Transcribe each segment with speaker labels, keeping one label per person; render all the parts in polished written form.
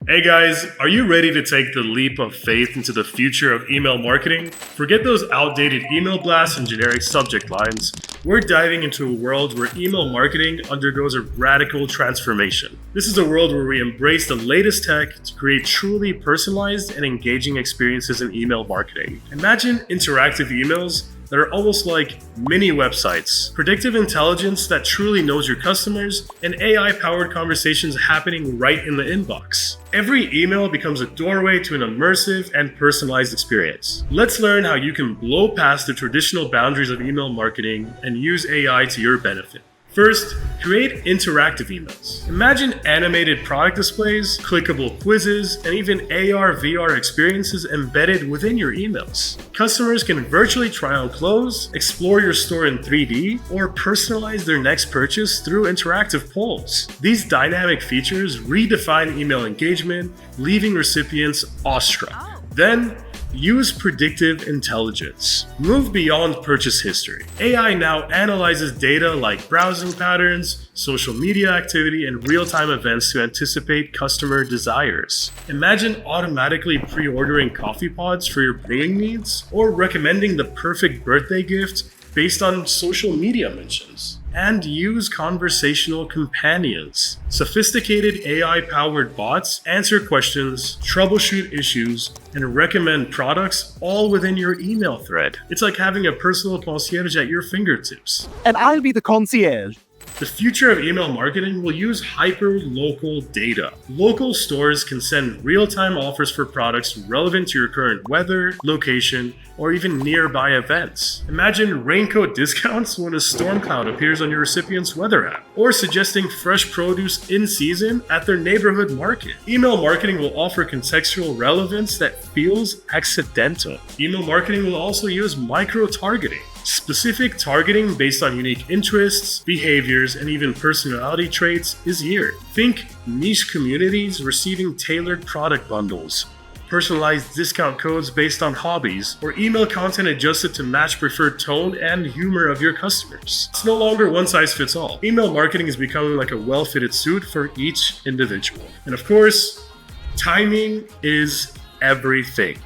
Speaker 1: Hey guys, are you ready to take the leap of faith into the future of email marketing? Forget those outdated email blasts and generic subject lines. We're diving into a world where email marketing undergoes a radical transformation. This is a world where we embrace the latest tech to create truly personalized and engaging experiences in email marketing. Imagine interactive emails that are almost like mini websites, predictive intelligence that truly knows your customers, and AI-powered conversations happening right in the inbox. Every email becomes a doorway to an immersive and personalized experience. Let's learn how you can blow past the traditional boundaries of email marketing and use AI to your benefit. First, create interactive emails. Imagine animated product displays, clickable quizzes, and even AR/VR experiences embedded within your emails. Customers can virtually try on clothes, explore your store in 3D, or personalize their next purchase through interactive polls. These dynamic features redefine email engagement, leaving recipients awestruck. Then, use predictive intelligence. Move beyond purchase history. AI now analyzes data like browsing patterns, social media activity, and real-time events to anticipate customer desires. Imagine automatically pre-ordering coffee pods for your brewing needs, or recommending the perfect birthday gift based on social media mentions. And use conversational companions. Sophisticated AI-powered bots answer questions, troubleshoot issues, and recommend products all within your email thread. It's like having a personal concierge at your fingertips.
Speaker 2: And I'll be the concierge.
Speaker 1: The future of email marketing will use hyper-local data. Local stores can send real-time offers for products relevant to your current weather, location, or even nearby events. Imagine raincoat discounts when a storm cloud appears on your recipient's weather app, or suggesting fresh produce in season at their neighborhood market. Email marketing will offer contextual relevance that feels accidental. Email marketing will also use micro-targeting. Specific targeting based on unique interests, behaviors, and even personality traits is here. Think niche communities receiving tailored product bundles, personalized discount codes based on hobbies, or email content adjusted to match preferred tone and humor of your customers. It's no longer one size fits all. Email marketing is becoming like a well-fitted suit for each individual. And of course, timing is everything.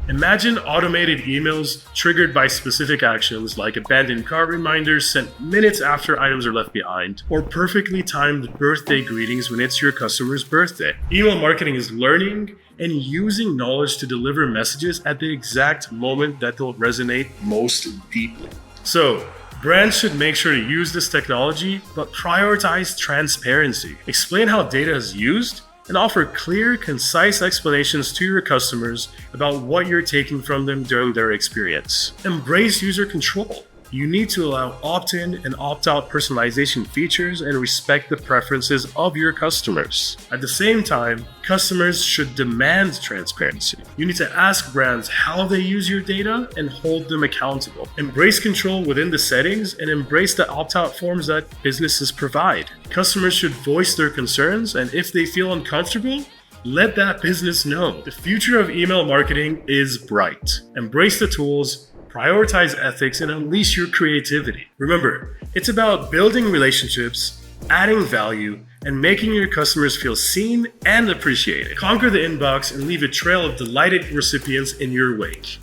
Speaker 1: Imagine automated emails triggered by specific actions like abandoned cart reminders sent minutes after items are left behind, or perfectly timed birthday greetings when it's your customer's birthday. Email marketing is learning and using knowledge to deliver messages at the exact moment that they'll resonate most deeply. So, brands should make sure to use this technology, but prioritize transparency. Explain how data is used, and offer clear, concise explanations to your customers about what you're taking from them during their experience. Embrace user control. You need to allow opt-in and opt-out personalization features and respect the preferences of your customers. At the same time, customers should demand transparency. You need to ask brands how they use your data and hold them accountable. Embrace control within the settings and embrace the opt-out forms that businesses provide. Customers should voice their concerns, and if they feel uncomfortable, let that business know. The future of email marketing is bright. Embrace the tools, prioritize ethics, and unleash your creativity. Remember, it's about building relationships, adding value, and making your customers feel seen and appreciated. Conquer the inbox and leave a trail of delighted recipients in your wake.